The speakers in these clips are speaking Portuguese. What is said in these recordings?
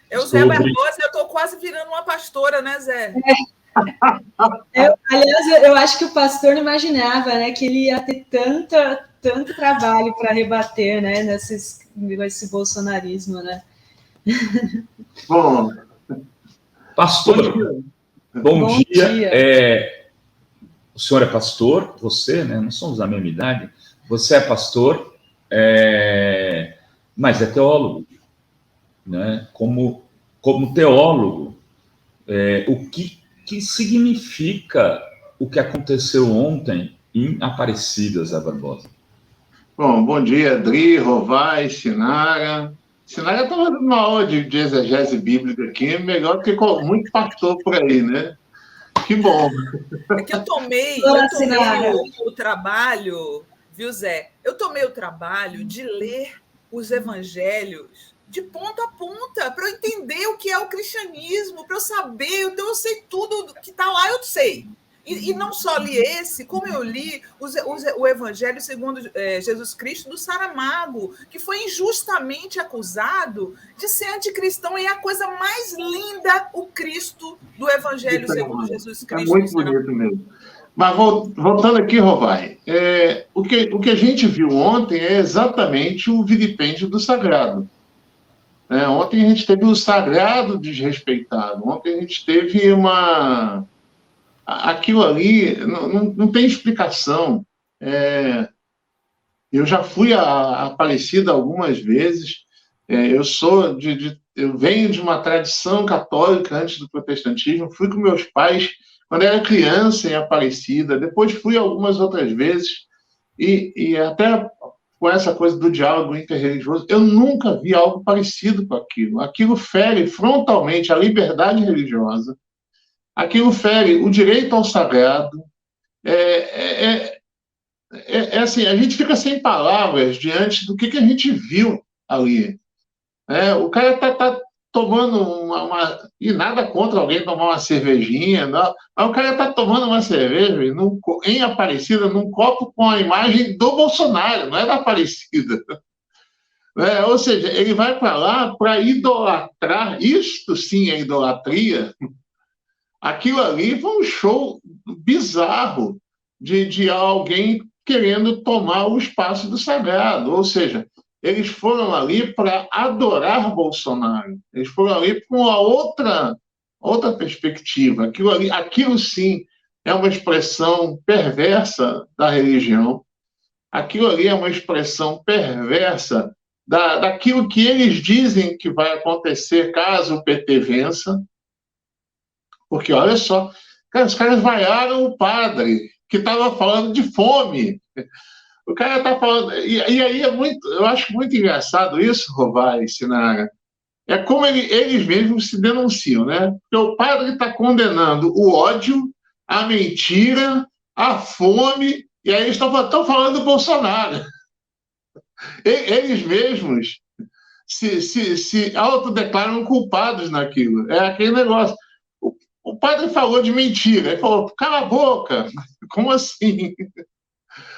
É o Zé Barbosa, eu estou quase virando uma pastora, né, Zé? Aliás, eu acho que o pastor não imaginava, né, que ele ia ter tanto trabalho para rebater, né, nesse bolsonarismo, né? Bom, pastor, bom dia. O senhor é pastor, você, né? Não somos da mesma idade. Você é pastor, mas é teólogo, né? Como teólogo, o que significa o que aconteceu ontem em Aparecida, Zé Barbosa? Bom dia, Adri, Rovai, Sinara. Sinara estava dando uma aula de exegese bíblica aqui, melhor que muito pastor por aí, né? Que bom. É que eu tomei o trabalho, viu, Zé? Eu tomei o trabalho de ler os evangelhos de ponta a ponta, para eu entender o que é o cristianismo, para eu saber, então eu sei tudo que está lá, eu sei. E não só li esse, como eu li o Evangelho segundo Jesus Cristo do Saramago, que foi injustamente acusado de ser anticristão, e é a coisa mais linda, o Cristo do Evangelho segundo Jesus Cristo. É muito bonito mesmo. Mas voltando aqui, Rovai, o que a gente viu ontem é exatamente o vilipêndio do sagrado. Ontem a gente teve o sagrado desrespeitado, ontem a gente teve aquilo ali não tem explicação. Eu já fui a Aparecida algumas vezes. Eu venho de uma tradição católica antes do protestantismo. Fui com meus pais quando era criança em Aparecida. Depois fui algumas outras vezes e até com essa coisa do diálogo interreligioso, eu nunca vi algo parecido com aquilo. Aquilo fere frontalmente a liberdade religiosa. Aquilo fere o direito ao sagrado. Assim, a gente fica sem palavras diante do que a gente viu ali. O cara está tomando e nada contra alguém tomar uma cervejinha, não, mas o cara está tomando uma cerveja em Aparecida, num copo com a imagem do Bolsonaro, não é da Aparecida. Ou seja, ele vai para lá para idolatrar, isto sim é idolatria. Aquilo ali foi um show bizarro de alguém querendo tomar o espaço do sagrado. Ou seja, eles foram ali para adorar Bolsonaro. Eles foram ali com uma outra perspectiva. Aquilo sim é uma expressão perversa da religião. Aquilo ali é uma expressão perversa daquilo que eles dizem que vai acontecer caso o PT vença. Porque, olha só, os caras vaiaram o padre, que estava falando de fome. O cara está falando... E aí eu acho muito engraçado isso, Rovai e Sinara. É como eles mesmos se denunciam, né? Porque o padre está condenando o ódio, a mentira, a fome, e aí estão falando do Bolsonaro. Eles mesmos se autodeclaram culpados naquilo. É aquele negócio. O padre falou de mentira. Ele falou, cala a boca. Como assim?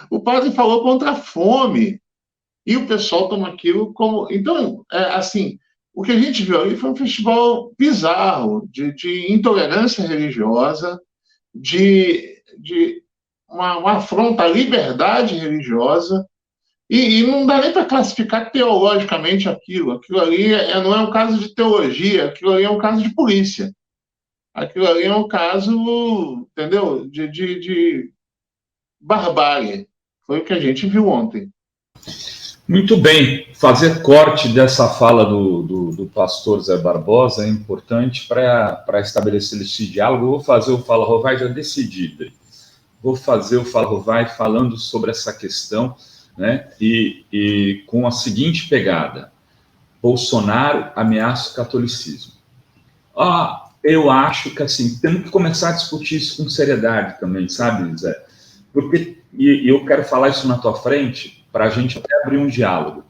O padre falou contra a fome. E o pessoal toma aquilo como... Então, assim, o que a gente viu ali foi um festival bizarro de intolerância religiosa, de uma afronta à liberdade religiosa, e não dá nem para classificar teologicamente aquilo. Aquilo ali não é um caso de teologia, aquilo ali é um caso de polícia. Aquilo ali é um caso, entendeu, de barbárie. Foi o que a gente viu ontem. Muito bem. Fazer corte dessa fala do pastor Zé Barbosa é importante para estabelecer esse diálogo. Eu vou fazer o Fala Rovai já decidido. Vou fazer o Fala Rovai falando sobre essa questão, né, e com a seguinte pegada: Bolsonaro ameaça o catolicismo. Eu acho que, assim, temos que começar a discutir isso com seriedade também, sabe, Zé? Porque, e eu quero falar isso na tua frente, para a gente até abrir um diálogo.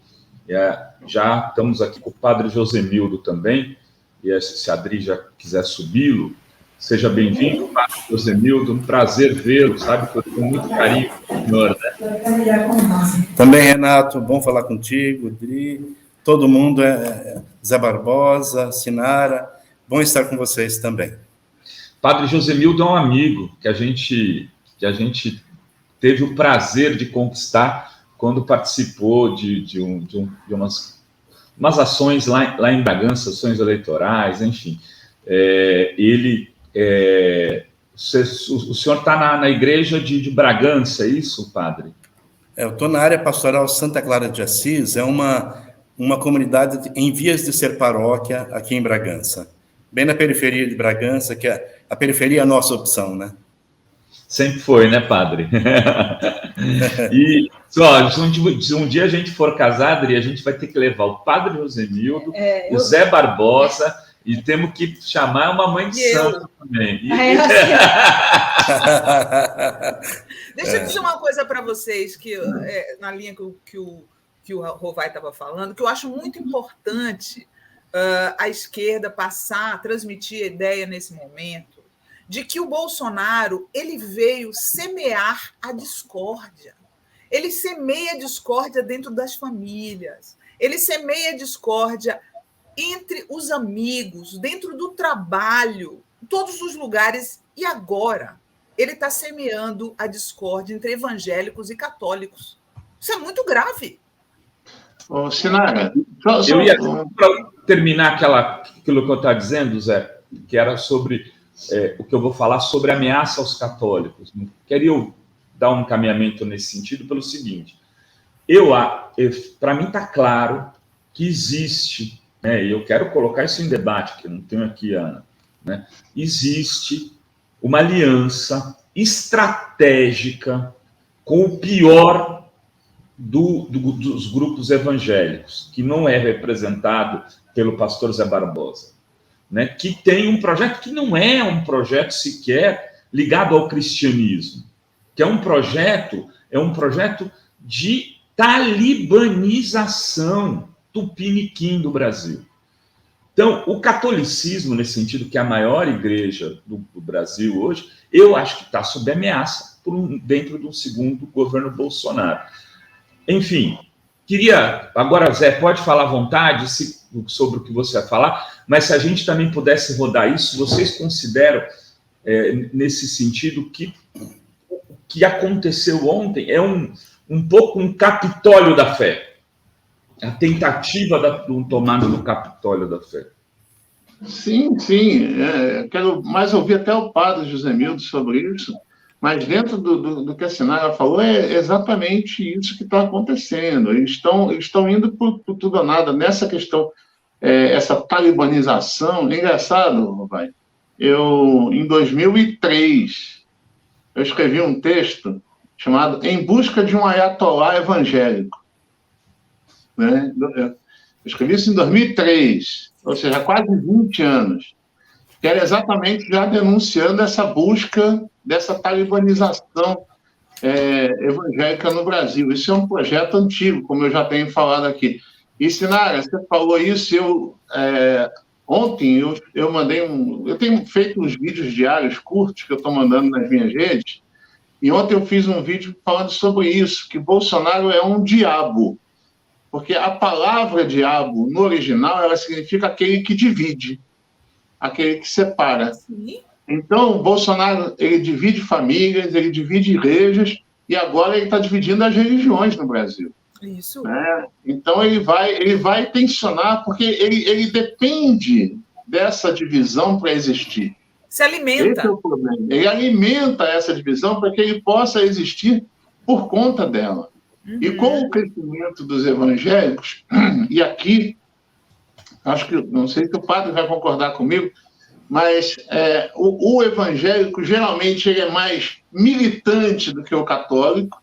Já estamos aqui com o padre Josemildo também, e se a Adri já quiser subi-lo, seja bem-vindo, padre Josemildo, um prazer vê-lo, sabe, que eu tenho muito carinho com o senhor, né? Também, Renato, bom falar contigo, Adri, todo mundo, Zé Barbosa, Sinara, bom estar com vocês também. Padre Josemildo é um amigo que a gente teve o prazer de conquistar quando participou de umas ações lá em Bragança, ações eleitorais, enfim. O senhor está na igreja de Bragança, é isso, padre? Eu estou na área pastoral Santa Clara de Assis, é uma comunidade em vias de ser paróquia aqui em Bragança. Bem na periferia de Bragança, que a periferia é a nossa opção, né? Sempre foi, né, padre? E se um dia a gente for casar, Adri, a gente vai ter que levar o padre Josemildo, o Zé Barbosa, e temos que chamar uma mãe de santo também. Deixa eu dizer uma coisa para vocês, que na linha que o Rovai estava falando, que eu acho muito importante a esquerda transmitir a ideia nesse momento, de que o Bolsonaro ele veio semear a discórdia. Ele semeia a discórdia dentro das famílias. Ele semeia a discórdia entre os amigos, dentro do trabalho, em todos os lugares. E agora ele está semeando a discórdia entre evangélicos e católicos. Isso é muito grave. Sinara, eu ia terminar aquilo que eu estava dizendo, Zé, que era sobre o que eu vou falar sobre ameaça aos católicos. Queria dar um encaminhamento nesse sentido pelo seguinte: para mim está claro que existe, e eu quero colocar isso em debate, que eu não tenho aqui, Ana, existe uma aliança estratégica com o pior dos grupos evangélicos, que não é representado pelo pastor Zé Barbosa, que tem um projeto que não é um projeto sequer ligado ao cristianismo, que é um projeto de talibanização tupiniquim do Brasil. Então, o catolicismo, nesse sentido, que é a maior igreja do Brasil hoje, eu acho que está sob ameaça dentro de um segundo governo Bolsonaro. Enfim, agora, Zé, pode falar à vontade sobre o que você vai falar, mas se a gente também pudesse rodar isso, vocês consideram, nesse sentido, que o que aconteceu ontem é um pouco um Capitólio da fé, a tentativa do tomada do Capitólio da fé? Sim. Quero mais ouvir até o padre Josemildo sobre isso, mas dentro do que a Sinara falou, é exatamente isso que está acontecendo. Eles estão indo por tudo ou nada nessa questão, essa talibanização. É engraçado, vai. Em 2003, eu escrevi um texto chamado Em Busca de um Ayatollah Evangélico. Eu escrevi isso em 2003, ou seja, há quase 20 anos, que era exatamente já denunciando essa busca dessa talibanização evangélica no Brasil. Isso é um projeto antigo, como eu já tenho falado aqui. E, Sinara, você falou isso, ontem eu mandei eu tenho feito uns vídeos diários curtos que eu estou mandando nas minhas redes, e ontem eu fiz um vídeo falando sobre isso, que Bolsonaro é um diabo. Porque a palavra diabo, no original, ela significa aquele que divide, aquele que separa. Sim. Então, Bolsonaro, ele divide famílias, ele divide igrejas, e agora ele está dividindo as religiões no Brasil. Isso. Então, ele vai tensionar, porque ele depende dessa divisão para existir. Se alimenta. Esse é o problema. Ele alimenta essa divisão para que ele possa existir por conta dela. E com o crescimento dos evangélicos, e aqui, acho que, não sei se o padre vai concordar comigo, mas o evangélico, geralmente, ele é mais militante do que o católico.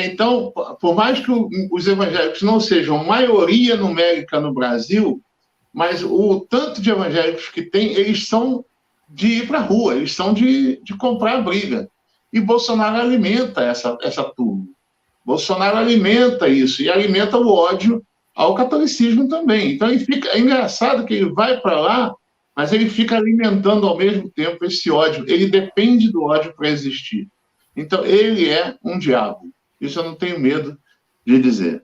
Então, por mais que os evangélicos não sejam maioria numérica no Brasil, mas o tanto de evangélicos que tem, eles são de ir para a rua, eles são de comprar briga. E Bolsonaro alimenta essa turma. Bolsonaro alimenta isso, e alimenta o ódio ao catolicismo também. Então, é engraçado que ele vai para lá, mas ele fica alimentando ao mesmo tempo esse ódio. Ele depende do ódio para existir. Então, ele é um diabo. Isso eu não tenho medo de dizer.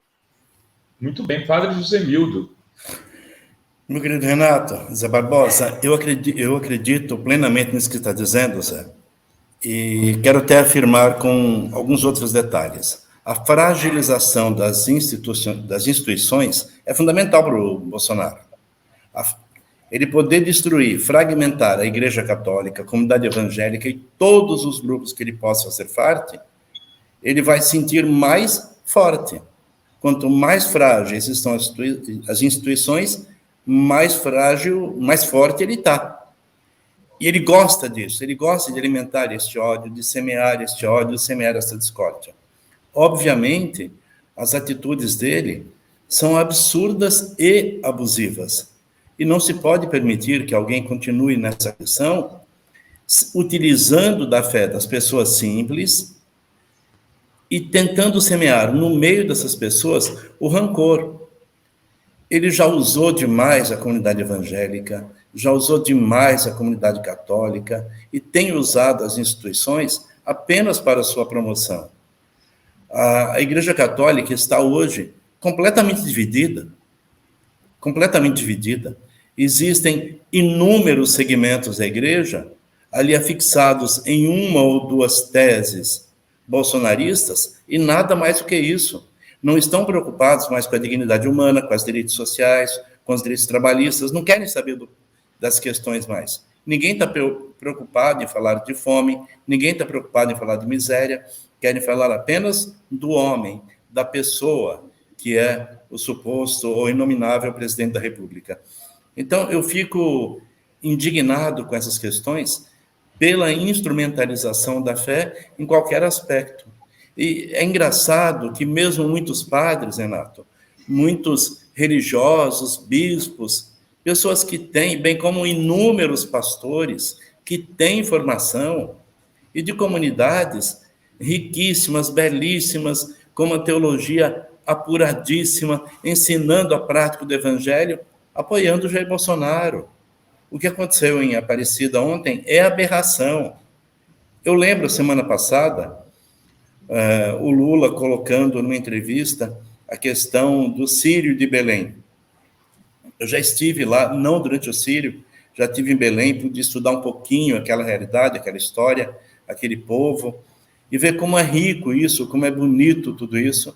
Muito bem, Padre José Mildo. Meu querido Renato, Zé Barbosa, eu acredito plenamente nisso que está dizendo, Zé, e quero até afirmar com alguns outros detalhes. A fragilização das instituições é fundamental para o Bolsonaro. Ele poder destruir, fragmentar a Igreja Católica, a comunidade evangélica e todos os grupos que ele possa fazer parte, ele vai sentir mais forte. Quanto mais frágeis estão as instituições, mais frágil, mais forte ele está. E ele gosta disso, ele gosta de alimentar este ódio, de semear este ódio, de semear essa discórdia. Obviamente, as atitudes dele são absurdas e abusivas. E não se pode permitir que alguém continue nessa questão, utilizando da fé das pessoas simples e tentando semear no meio dessas pessoas o rancor. Ele já usou demais a comunidade evangélica, já usou demais a comunidade católica e tem usado as instituições apenas para sua promoção. A Igreja Católica está hoje completamente dividida. Completamente dividida. Existem inúmeros segmentos da Igreja ali afixados em uma ou duas teses bolsonaristas e nada mais do que isso. Não estão preocupados mais com a dignidade humana, com os direitos sociais, com os direitos trabalhistas, não querem saber das questões mais. Ninguém está preocupado em falar de fome, ninguém está preocupado em falar de miséria, querem falar apenas do homem, da pessoa, que é o suposto ou inominável presidente da República. Então, eu fico indignado com essas questões pela instrumentalização da fé em qualquer aspecto. E é engraçado que mesmo muitos padres, Renato, muitos religiosos, bispos, pessoas que têm, bem como inúmeros pastores, que têm formação, e de comunidades riquíssimas, belíssimas, com uma teologia apuradíssima, ensinando a prática do Evangelho, apoiando o Jair Bolsonaro. O que aconteceu em Aparecida ontem é aberração. Eu lembro, semana passada, o Lula colocando numa entrevista a questão do Círio de Belém. Eu já estive lá, não durante o Círio, já estive em Belém, pude estudar um pouquinho aquela realidade, aquela história, aquele povo, e ver como é rico isso, como é bonito tudo isso,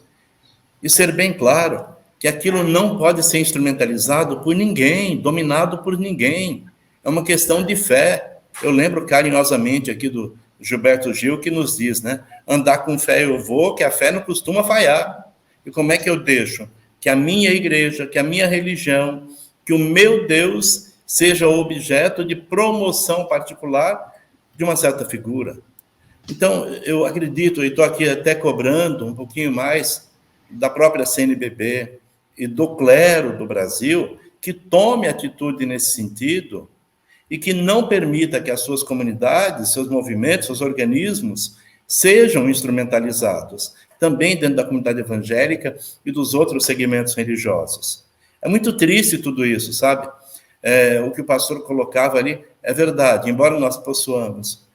e ser bem claro que aquilo não pode ser instrumentalizado por ninguém, dominado por ninguém. É uma questão de fé. Eu lembro carinhosamente aqui do Gilberto Gil, que nos diz, né? Andar com fé eu vou, que a fé não costuma falhar. E como é que eu deixo que a minha igreja, que a minha religião, que o meu Deus seja objeto de promoção particular de uma certa figura? Então, eu acredito, e estou aqui até cobrando um pouquinho mais da própria CNBB e do clero do Brasil, que tome atitude nesse sentido e que não permita que as suas comunidades, seus movimentos, seus organismos sejam instrumentalizados, também dentro da comunidade evangélica e dos outros segmentos religiosos. É muito triste tudo isso, sabe? O que o pastor colocava ali é verdade, embora nós possuamos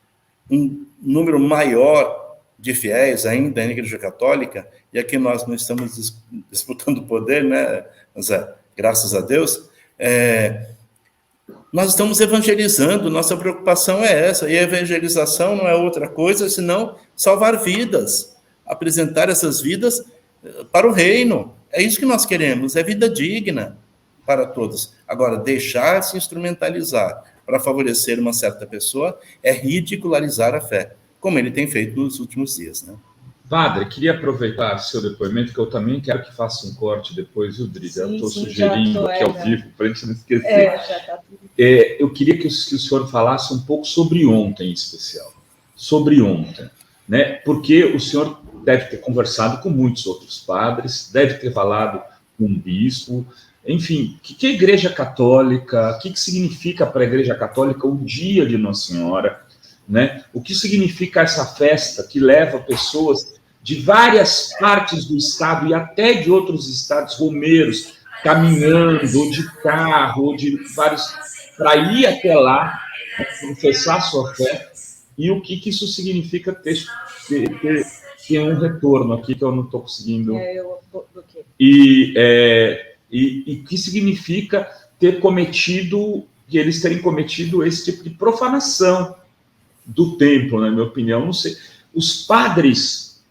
um número maior de fiéis ainda na Igreja Católica, e aqui nós não estamos disputando poder, né, Zé? Graças a Deus, nós estamos evangelizando, nossa preocupação é essa, e a evangelização não é outra coisa senão salvar vidas, apresentar essas vidas para o reino. É isso que nós queremos, é vida digna para todos. Agora, deixar-se instrumentalizar para favorecer uma certa pessoa é ridicularizar a fé, como ele tem feito nos últimos dias, né? Padre, queria aproveitar seu depoimento, que eu também quero que faça um corte depois, viu, Driga? Eu estou sugerindo aqui ao vivo, para a gente não esquecer. Eu queria que o senhor falasse um pouco sobre ontem, em especial. Sobre ontem, né? Porque o senhor deve ter conversado com muitos outros padres, deve ter falado com um bispo. Enfim, o que é a Igreja Católica? O que significa para a Igreja Católica o dia de Nossa Senhora? Né? O que significa essa festa que leva pessoas de várias partes do estado e até de outros estados romeiros, caminhando, ou de carro, ou de vários, para ir até lá, professar sua fé, e o que isso significa ter Tem um retorno aqui que eu não estou conseguindo. Eu bloqueei. E que significa ter cometido, que eles terem cometido esse tipo de profanação do templo, na minha opinião. Não sei. Os padres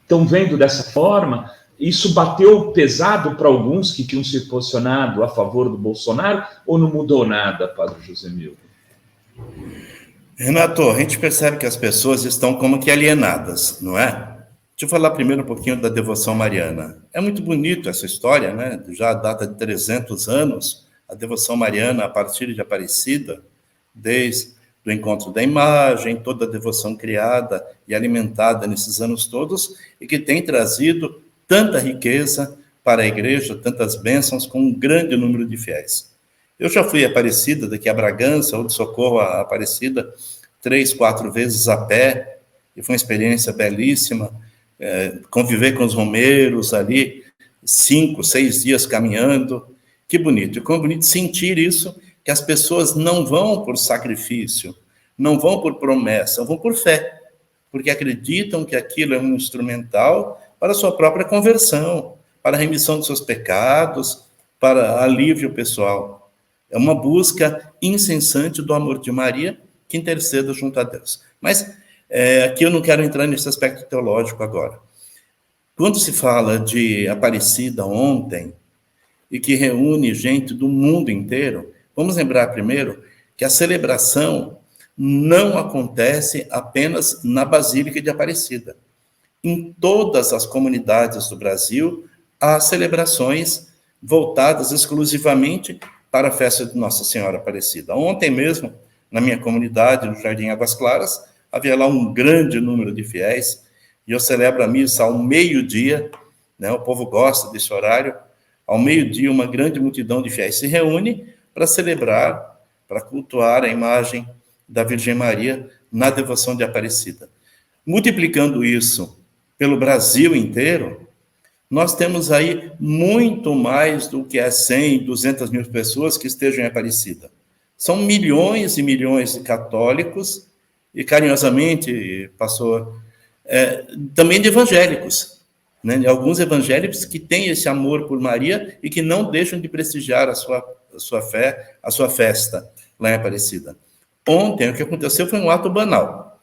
estão vendo dessa forma? Isso bateu pesado para alguns que tinham se posicionado a favor do Bolsonaro, ou não mudou nada, Padre Josemildo? Renato, a gente percebe que as pessoas estão como que alienadas, não é? Deixa eu falar primeiro um pouquinho da devoção mariana. É muito bonito essa história, né? Já data de 300 anos, a devoção mariana a partir de Aparecida, desde o encontro da imagem, toda a devoção criada e alimentada nesses anos todos, e que tem trazido tanta riqueza para a igreja, tantas bênçãos, com um grande número de fiéis. Eu já fui a Aparecida, daqui a Bragança, ou de Socorro a Aparecida, 3, 4 vezes a pé, e foi uma experiência belíssima. Conviver com os romeiros ali, 5, 6 dias caminhando, que bonito. E como bonito sentir isso, que as pessoas não vão por sacrifício, não vão por promessa, vão por fé, porque acreditam que aquilo é um instrumental para a sua própria conversão, para a remissão dos seus pecados, para alívio pessoal. É uma busca incessante do amor de Maria, que interceda junto a Deus. Mas aqui eu não quero entrar nesse aspecto teológico agora. Quando se fala de Aparecida ontem, e que reúne gente do mundo inteiro, vamos lembrar primeiro que a celebração não acontece apenas na Basílica de Aparecida. Em todas as comunidades do Brasil, há celebrações voltadas exclusivamente para a festa de Nossa Senhora Aparecida. Ontem mesmo, na minha comunidade, no Jardim Águas Claras, havia lá um grande número de fiéis, e eu celebro a missa ao meio-dia, né? O povo gosta desse horário. Ao meio-dia, uma grande multidão de fiéis se reúne para celebrar, para cultuar a imagem da Virgem Maria na devoção de Aparecida. Multiplicando isso pelo Brasil inteiro, nós temos aí muito mais do que 100, 200 mil pessoas que estejam em Aparecida. São milhões e milhões de católicos, e carinhosamente, pastor, também de evangélicos, né? Alguns evangélicos que têm esse amor por Maria e que não deixam de prestigiar a sua fé, a sua festa lá em Aparecida. Ontem, o que aconteceu foi um ato banal.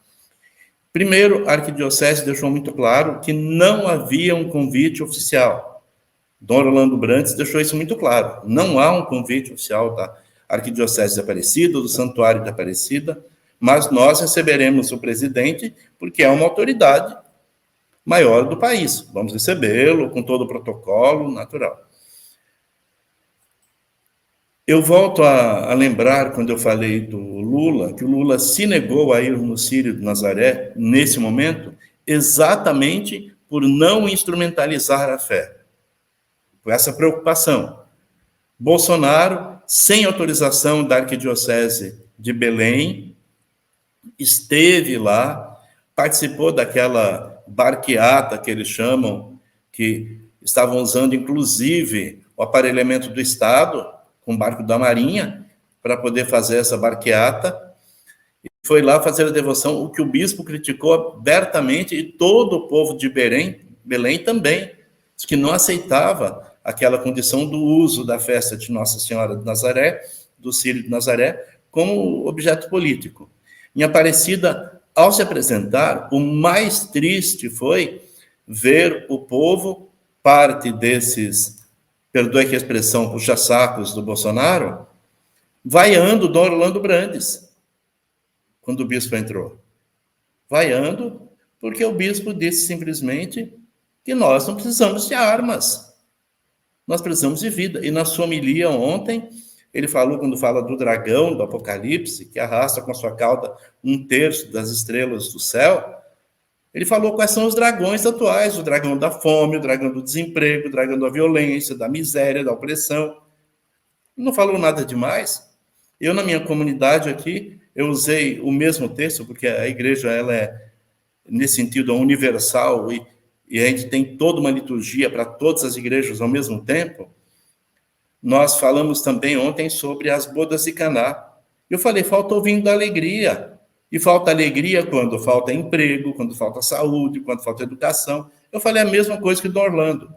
Primeiro, a Arquidiocese deixou muito claro que não havia um convite oficial. Dom Orlando Brandes deixou isso muito claro. Não há um convite oficial da Arquidiocese de Aparecida, do Santuário de Aparecida, mas nós receberemos o presidente porque é uma autoridade maior do país. Vamos recebê-lo com todo o protocolo natural. Eu volto a lembrar, quando eu falei do Lula, que o Lula se negou a ir no Círio de Nazaré, nesse momento, exatamente por não instrumentalizar a fé. Com essa preocupação. Bolsonaro, sem autorização da Arquidiocese de Belém, esteve lá, participou daquela barqueata que eles chamam, que estavam usando, inclusive, o aparelhamento do Estado, com o barco da Marinha, para poder fazer essa barqueata, e foi lá fazer a devoção, o que o bispo criticou abertamente, e todo o povo de Belém também, que não aceitava aquela condição do uso da festa de Nossa Senhora de Nazaré, do Círio de Nazaré, como objeto político. Em Aparecida, ao se apresentar, o mais triste foi ver o povo, parte desses, perdoe que a expressão, puxa-sacos do Bolsonaro, vaiando Dom Orlando Brandes, quando o bispo entrou. Vaiando, porque o bispo disse simplesmente que nós não precisamos de armas, nós precisamos de vida. E na sua homilia ontem, ele falou, quando fala do dragão do Apocalipse, que arrasta com a sua cauda 1/3 das estrelas do céu, ele falou quais são os dragões atuais: o dragão da fome, o dragão do desemprego, o dragão da violência, da miséria, da opressão. Não falou nada demais. Eu, na minha comunidade aqui, eu usei o mesmo texto, porque a igreja, ela é, nesse sentido, universal, e a gente tem toda uma liturgia para todas as igrejas ao mesmo tempo. Nós falamos também ontem sobre as bodas de Caná. Eu falei, falta o vinho da alegria. E falta alegria quando falta emprego, quando falta saúde, quando falta educação. Eu falei a mesma coisa que do Orlando,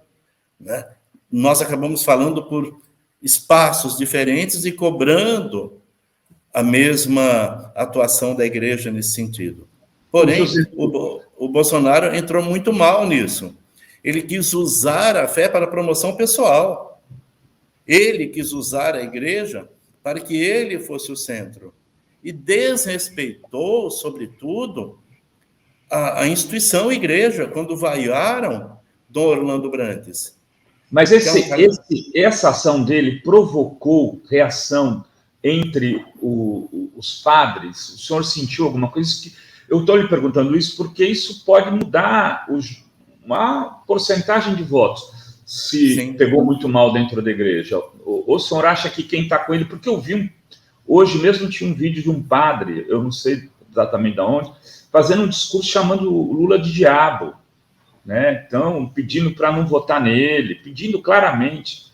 né? Nós acabamos falando por espaços diferentes e cobrando a mesma atuação da igreja nesse sentido. Porém, o Bolsonaro entrou muito mal nisso. Ele quis usar a fé para promoção pessoal. Ele quis usar a igreja para que ele fosse o centro. E desrespeitou, sobretudo, a instituição igreja, quando vaiaram Dom Orlando Brandes. Mas essa ação dele provocou reação entre os padres? O senhor sentiu alguma coisa? Eu estou lhe perguntando isso porque isso pode mudar uma porcentagem de votos, se Sim. pegou muito mal dentro da igreja. O senhor acha que quem está com ele... Porque eu vi, hoje mesmo tinha um vídeo de um padre, eu não sei exatamente de onde, fazendo um discurso chamando o Lula de diabo, né? Então, pedindo para não votar nele, pedindo claramente.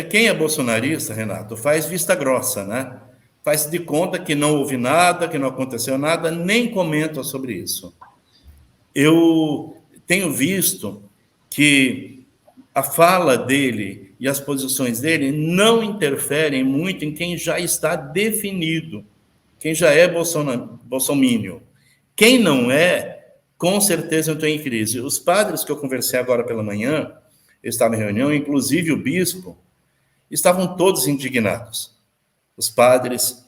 Quem é bolsonarista, Renato, faz vista grossa, né? Faz de conta que não houve nada, que não aconteceu nada, nem comenta sobre isso. Eu tenho visto que a fala dele e as posições dele não interferem muito em quem já está definido, quem já é bolsominion. Quem não é, com certeza entrou em crise. Os padres que eu conversei agora pela manhã, eu estava em reunião, inclusive o bispo, estavam todos indignados. Os padres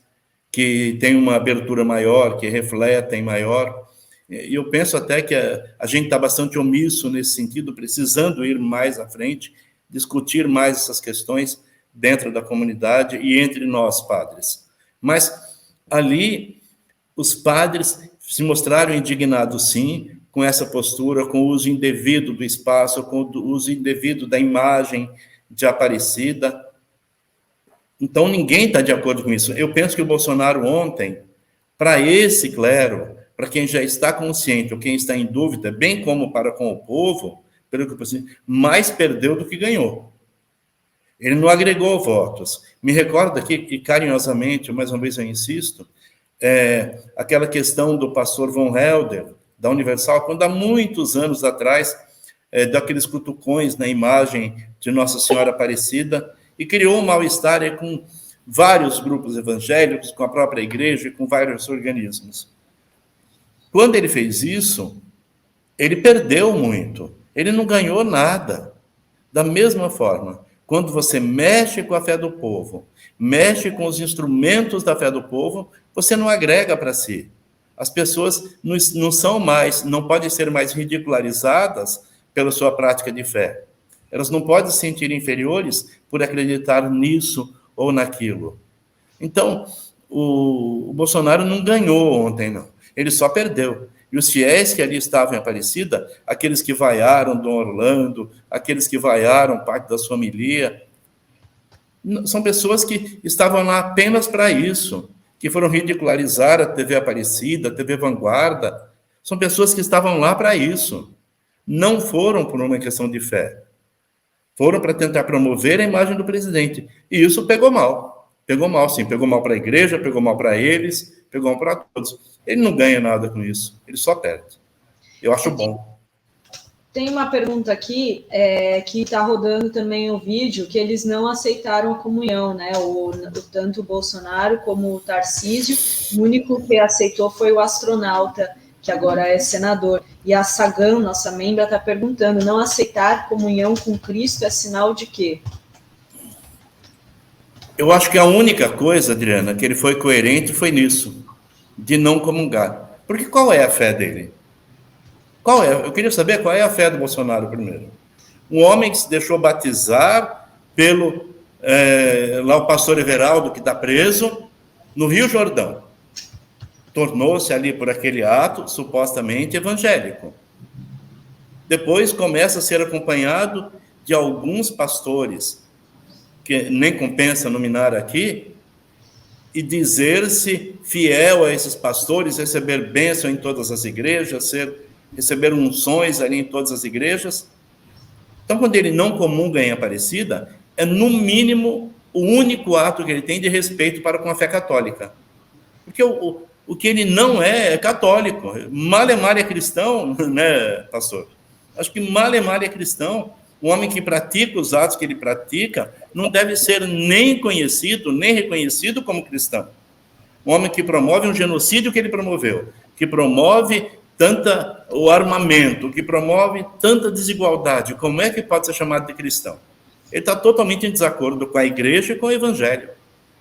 que têm uma abertura maior, que refletem maior. E eu penso até que a gente está bastante omisso nesse sentido, precisando ir mais à frente, discutir mais essas questões dentro da comunidade e entre nós, padres. Mas ali, os padres se mostraram indignados, sim, com essa postura, com o uso indevido do espaço, com o uso indevido da imagem de Aparecida. Então, ninguém está de acordo com isso. Eu penso que o Bolsonaro ontem, para esse clero, para quem já está consciente ou quem está em dúvida, bem como para com o povo, pelo que eu percebi, mais perdeu do que ganhou. Ele não agregou votos. Me recordo aqui, e carinhosamente, mais uma vez eu insisto, aquela questão do pastor Von Helder, da Universal, quando há muitos anos atrás, daqueles cutucões na imagem de Nossa Senhora Aparecida, e criou um mal-estar com vários grupos evangélicos, com a própria igreja e com vários organismos. Quando ele fez isso, ele perdeu muito, ele não ganhou nada. Da mesma forma, quando você mexe com a fé do povo, mexe com os instrumentos da fé do povo, você não agrega para si. As pessoas não são mais, não podem ser mais ridicularizadas pela sua prática de fé. Elas não podem se sentir inferiores por acreditar nisso ou naquilo. Então, o Bolsonaro não ganhou ontem, não. Ele só perdeu. E os fiéis que ali estavam em Aparecida, aqueles que vaiaram Dom Orlando, aqueles que vaiaram parte da sua homilia, são pessoas que estavam lá apenas para isso, que foram ridicularizar a TV Aparecida, a TV Vanguarda. São pessoas que estavam lá para isso. Não foram por uma questão de fé. Foram para tentar promover a imagem do presidente. E isso pegou mal. Pegou mal, sim. Pegou mal para a igreja, pegou mal para eles, pegou mal para todos. Ele não ganha nada com isso. Ele só perde. Eu acho bom. Tem uma pergunta aqui, que está rodando também o vídeo, que eles não aceitaram a comunhão, né? Tanto o Bolsonaro como o Tarcísio. O único que aceitou foi o astronauta, que agora é senador. E a Sagão, nossa membra, está perguntando, não aceitar comunhão com Cristo é sinal de quê? Eu acho que a única coisa, Adriana, que ele foi coerente foi nisso, de não comungar. Porque qual é a fé dele? Qual é? Eu queria saber qual é a fé do Bolsonaro primeiro. Um homem que se deixou batizar pelo lá o pastor Everaldo, que está preso, no Rio Jordão. Tornou-se ali por aquele ato supostamente evangélico. Depois começa a ser acompanhado de alguns pastores, que nem compensa nominar aqui, e dizer-se fiel a esses pastores, receber bênção em todas as igrejas, receber unções ali em todas as igrejas. Então, quando ele não comunga em Aparecida, é no mínimo o único ato que ele tem de respeito para com a fé católica. Porque O que ele não é católico. Malemar é cristão, né, pastor? Acho que malemar é cristão. Um homem que pratica os atos que ele pratica não deve ser nem conhecido, nem reconhecido como cristão. Um homem que promove um genocídio que ele promoveu, que promove o armamento, que promove tanta desigualdade, como é que pode ser chamado de cristão? Ele está totalmente em desacordo com a igreja e com o evangelho.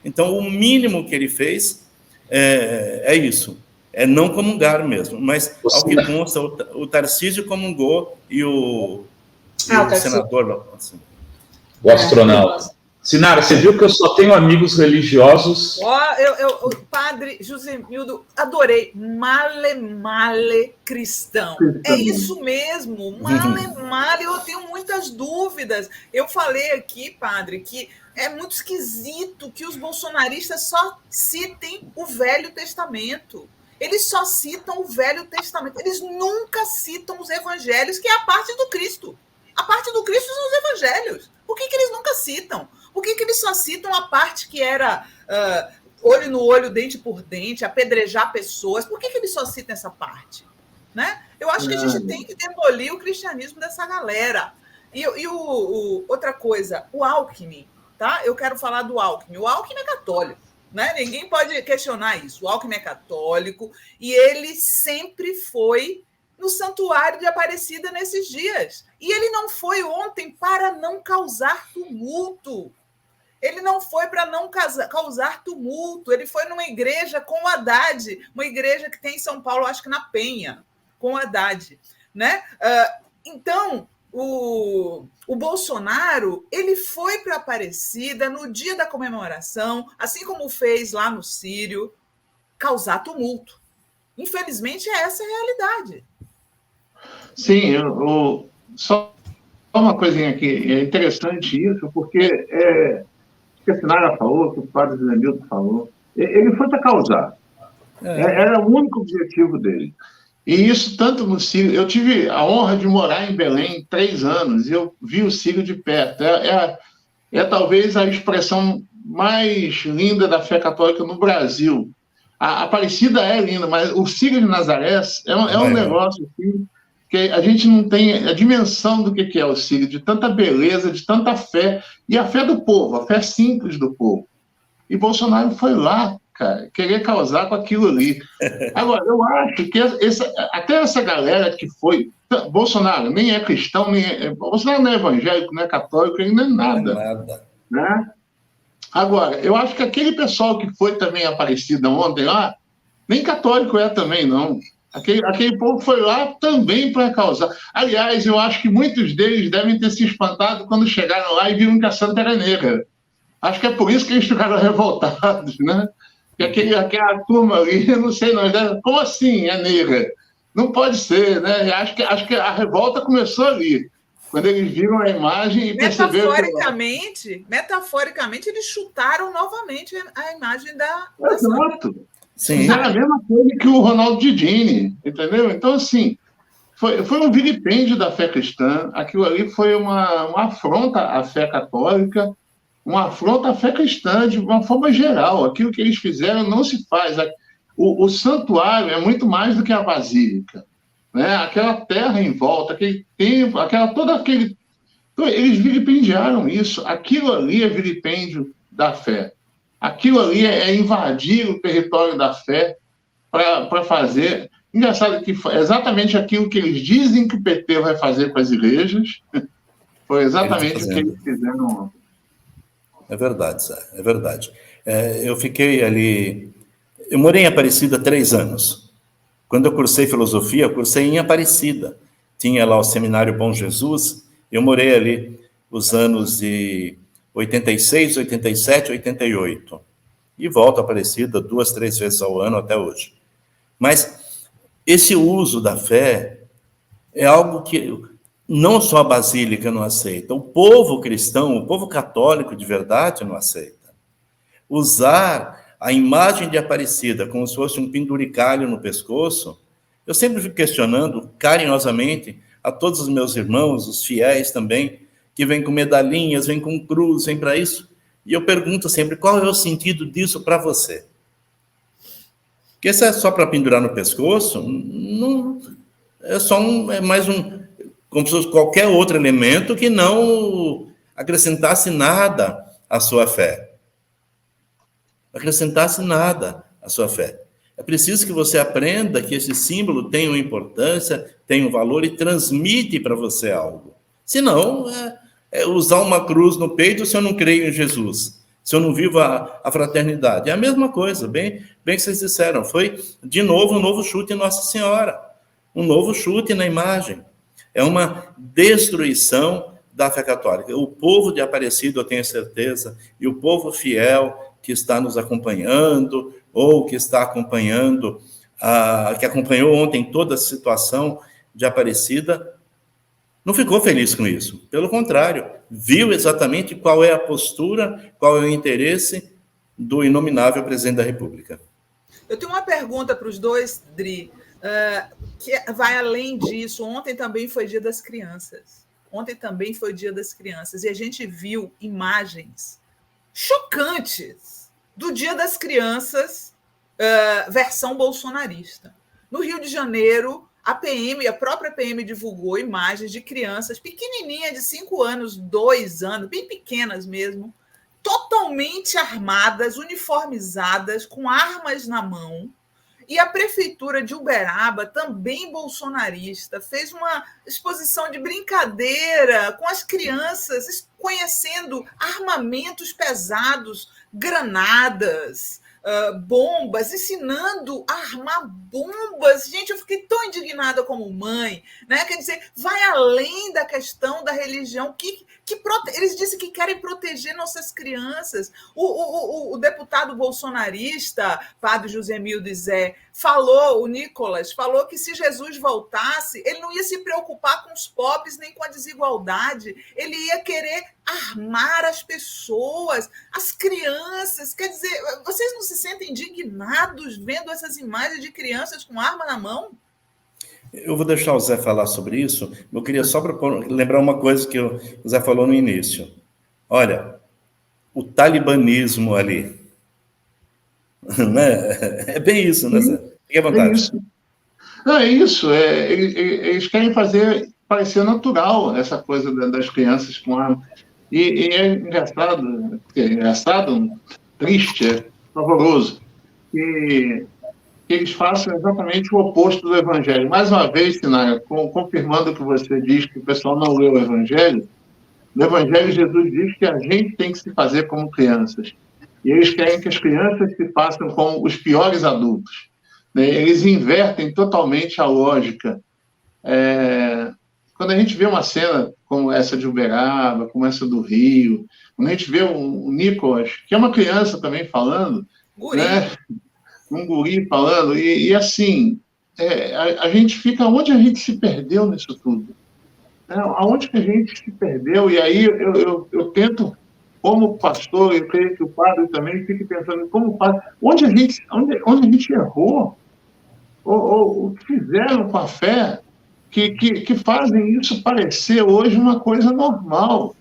Então, o mínimo que ele fez é isso, é não comungar mesmo. Mas, ao que consta, o Tarcísio comungou e o senador... Assim. O astronauta. Sinara, você viu que eu só tenho amigos religiosos... Padre Josemildo, adorei. Male cristão. É isso mesmo, male. Eu tenho muitas dúvidas. Eu falei aqui, padre, que é muito esquisito que os bolsonaristas só citem o Velho Testamento. Eles só citam o Velho Testamento. Eles nunca citam os evangelhos, que é a parte do Cristo. A parte do Cristo são os evangelhos. Por que eles nunca citam? Por que eles só citam a parte que era olho no olho, dente por dente, apedrejar pessoas? Por que eles só citam essa parte? Né? Eu acho que a gente tem que demolir o cristianismo dessa galera. E outra coisa, o Alckmin, tá? Eu quero falar do Alckmin. O Alckmin é católico, né? Ninguém pode questionar isso. O Alckmin é católico e ele sempre foi no Santuário de Aparecida nesses dias. E ele não foi ontem para não causar tumulto. Ele não foi para não causar tumulto. Ele foi numa igreja com o Haddad, uma igreja que tem em São Paulo, acho que na Penha, com o Haddad. Né? Então, o Bolsonaro, ele foi para Aparecida no dia da comemoração, assim como fez lá no Sírio, causar tumulto. Infelizmente, essa é a realidade. Sim, só uma coisinha aqui. É interessante isso, porque que a Sinara falou, que o padre Josemildo falou, ele foi para causar. Era o único objetivo dele. E isso tanto no Sírio. Eu tive a honra de morar em Belém 3 anos, e eu vi o Sírio de perto. É talvez a expressão mais linda da fé católica no Brasil. A Aparecida é linda, mas o Sírio de Nazaré é um negócio assim, que a gente não tem a dimensão do que é o Sírio, de tanta beleza, de tanta fé, e a fé do povo, a fé simples do povo. E Bolsonaro foi lá, cara, querer causar com aquilo ali. Agora, eu acho que até essa galera que foi... Bolsonaro nem é cristão, Bolsonaro não é evangélico, não é católico, ele não é nada. Não é nada. Né? Agora, eu acho que aquele pessoal que foi também Aparecida ontem lá, nem católico é também, não. Aquele povo foi lá também para causar. Aliás, eu acho que muitos deles devem ter se espantado quando chegaram lá e viram que a santa era negra. Acho que é por isso que eles ficaram revoltados, né? Que aquela turma ali, não sei, como assim é negra? Não pode ser, né? Acho que a revolta começou ali, quando eles viram a imagem e perceberam... Metaforicamente, eles chutaram novamente a imagem da Exato. Fizeram a mesma coisa que o Ronaldo Didini, entendeu? Então, assim, foi um vilipêndio da fé cristã. Aquilo ali foi uma afronta à fé católica, uma afronta à fé cristã de uma forma geral. Aquilo que eles fizeram não se faz. O santuário é muito mais do que a basílica, né? Aquela terra em volta, aquele templo, eles vilipendiaram isso. Aquilo ali é vilipêndio da fé. Aquilo ali é invadir o território da fé para fazer... Engraçado que foi exatamente aquilo que eles dizem que o PT vai fazer com as igrejas, foi exatamente o que eles fizeram. É verdade, Zé, é verdade. Eu fiquei ali... Eu morei em Aparecida 3 anos. Quando eu cursei filosofia, eu cursei em Aparecida. Tinha lá o Seminário Bom Jesus, eu morei ali os anos de 86, 87, 88. E volto a Aparecida 2, 3 vezes ao ano até hoje. Mas esse uso da fé é algo que não só a Basílica não aceita, o povo cristão, o povo católico de verdade não aceita. Usar a imagem de Aparecida como se fosse um penduricalho no pescoço, eu sempre fico questionando carinhosamente a todos os meus irmãos, os fiéis também, que vêm com medalhinhas, vêm com cruz, vêm para isso. E eu pergunto sempre, qual é o sentido disso para você? Porque se é só para pendurar no pescoço, não, é mais como se fosse qualquer outro elemento que não acrescentasse nada à sua fé. Acrescentasse nada à sua fé. É preciso que você aprenda que esse símbolo tem uma importância, tem um valor e transmite para você algo. Senão, é usar uma cruz no peito se eu não creio em Jesus, se eu não vivo a fraternidade. É a mesma coisa, bem que vocês disseram. Foi, de novo, um novo chute em Nossa Senhora. Um novo chute na imagem. É uma destruição da fé católica. O povo de Aparecida, eu tenho certeza, e o povo fiel que está nos acompanhando, ou que está acompanhando, que acompanhou ontem toda a situação de Aparecida, não ficou feliz com isso. Pelo contrário, viu exatamente qual é a postura, qual é o interesse do inominável presidente da República. Eu tenho uma pergunta para os dois, Dri, que vai além disso. Ontem também foi Dia das Crianças. E a gente viu imagens chocantes do Dia das Crianças, versão bolsonarista. No Rio de Janeiro, a própria PM divulgou imagens de crianças pequenininhas, de 5 anos, 2 anos, bem pequenas mesmo, totalmente armadas, uniformizadas, com armas na mão. E a prefeitura de Uberaba, também bolsonarista, fez uma exposição de brincadeira com as crianças, conhecendo armamentos pesados, granadas, bombas, ensinando a armar bombas. Gente, eu fiquei tão indignada como mãe, né? Quer dizer, vai além da questão da religião, eles dizem que querem proteger nossas crianças. O deputado bolsonarista, padre José Mildo Zé, o Nicolas, falou que se Jesus voltasse, ele não ia se preocupar com os pobres nem com a desigualdade, ele ia querer armar as pessoas, as crianças. Quer dizer, vocês não se sentem indignados vendo essas imagens de crianças com arma na mão? Eu vou deixar o Zé falar sobre isso. Eu queria só lembrar uma coisa que o Zé falou no início. Olha, o talibanismo ali. Né? É bem isso, né, Zé? Fique à vontade. É isso. Eles querem fazer parecer natural essa coisa das crianças com arma. E é engraçado, triste, pavoroso, que eles façam exatamente o oposto do Evangelho. Mais uma vez, Sinara, confirmando o que você diz, que o pessoal não leu o Evangelho, no Evangelho Jesus diz que a gente tem que se fazer como crianças. E eles querem que as crianças se façam como os piores adultos. Eles invertem totalmente a lógica. Quando a gente vê uma cena como essa de Uberaba, como essa do Rio, quando a gente vê o Nicolas, que é uma criança também falando, né? Um guri falando, e assim, a gente fica, onde a gente se perdeu nisso tudo? Aonde que a gente se perdeu? E aí eu tento, como pastor, eu creio que o padre também fique pensando, como padre, onde a gente errou? Ou o que fizeram com a fé que fazem isso parecer hoje uma coisa normal.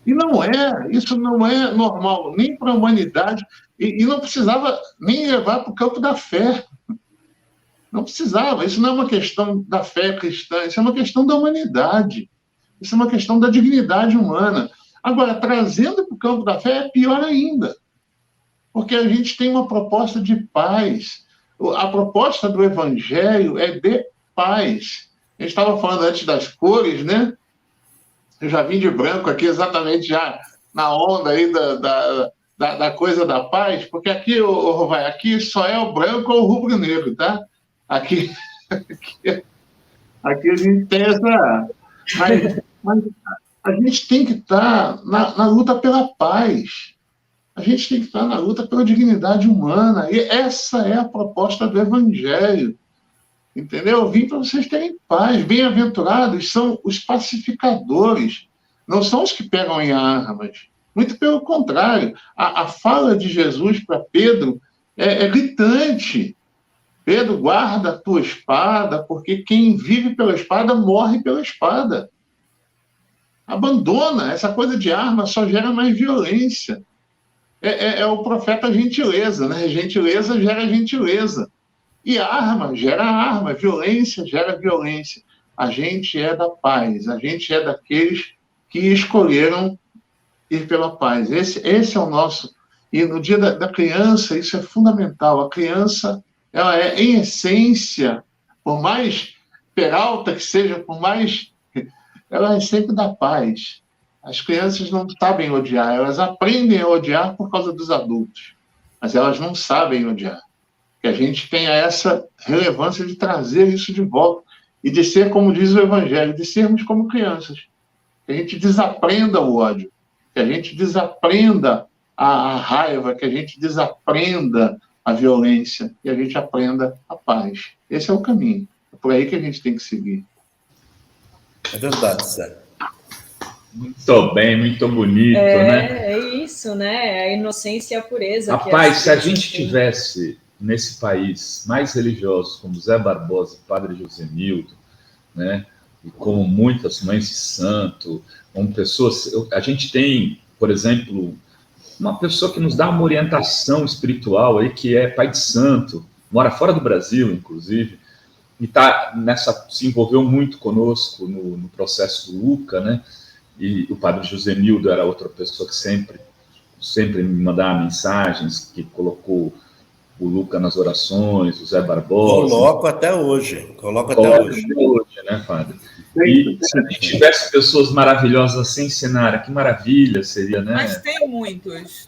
E não é, isso não é normal, nem para a humanidade, e não precisava nem levar para o campo da fé. Não precisava, isso não é uma questão da fé cristã, isso é uma questão da humanidade, isso é uma questão da dignidade humana. Agora, trazendo para o campo da fé é pior ainda, porque a gente tem uma proposta de paz. A proposta do Evangelho é de paz. A gente estava falando antes das cores, né? Eu já vim de branco aqui, exatamente já na onda aí da coisa da paz, porque aqui, Rovai, aqui só é o branco ou o rubro-negro, tá? Aqui a gente tem essa... Mas a gente tem que estar na luta pela paz. A gente tem que estar na luta pela dignidade humana. E essa é a proposta do Evangelho. Entendeu? Eu vim para vocês terem paz. Bem-aventurados são os pacificadores, não são os que pegam em armas. Muito pelo contrário. A fala de Jesus para Pedro é gritante. Pedro, guarda a tua espada, porque quem vive pela espada morre pela espada. Abandona. Essa coisa de arma só gera mais violência. É o profeta gentileza, né? Gentileza gera gentileza. E arma, violência gera violência. A gente é da paz, a gente é daqueles que escolheram ir pela paz. Esse é o nosso... E no dia da criança, isso é fundamental. A criança, ela é, em essência, por mais peralta que seja, por mais... Ela é sempre da paz. As crianças não sabem odiar, elas aprendem a odiar por causa dos adultos, mas elas não sabem odiar. Que a gente tenha essa relevância de trazer isso de volta e de ser, como diz o Evangelho, de sermos como crianças. Que a gente desaprenda o ódio, que a gente desaprenda a raiva, que a gente desaprenda a violência e a gente aprenda a paz. Esse é o caminho. É por aí que a gente tem que seguir. É verdade, Zé. Muito bem, muito bonito, né? É isso, né? A inocência e a pureza. Rapaz, se a gente tivesse nesse país mais religiosos como Zé Barbosa e Padre Josemildo, né? E como muitas mães de santo, como pessoas... A gente tem, por exemplo, uma pessoa que nos dá uma orientação espiritual aí, que é pai de santo, mora fora do Brasil, inclusive, e se envolveu muito conosco no processo do Luca, né? E o Padre Josemildo era outra pessoa que sempre me mandava mensagens, que colocou o Luca nas orações, o Zé Barbosa. Coloco até hoje, né, Padre? E se a gente tivesse pessoas maravilhosas assim em cenário, que maravilha seria, né? Mas tem muitos,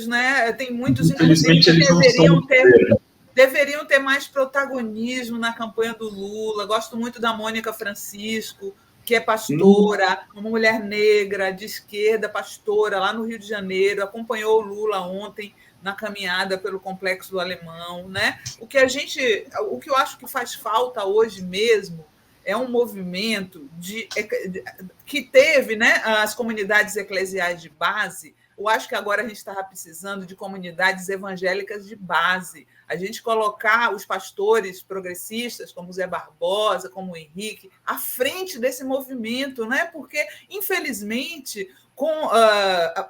né? Tem muitos, infelizmente, inclusive, que deveriam ter mais protagonismo na campanha do Lula. Gosto muito da Mônica Francisco, que é pastora, uma mulher negra, de esquerda, pastora, lá no Rio de Janeiro, acompanhou o Lula ontem na caminhada pelo Complexo do Alemão, né? O que eu acho que faz falta hoje mesmo é um movimento que teve, né, as comunidades eclesiais de base. Eu acho que agora a gente estava precisando de comunidades evangélicas de base. A gente colocar os pastores progressistas, como o Zé Barbosa, como o Henrique, à frente desse movimento, né? Porque, infelizmente, com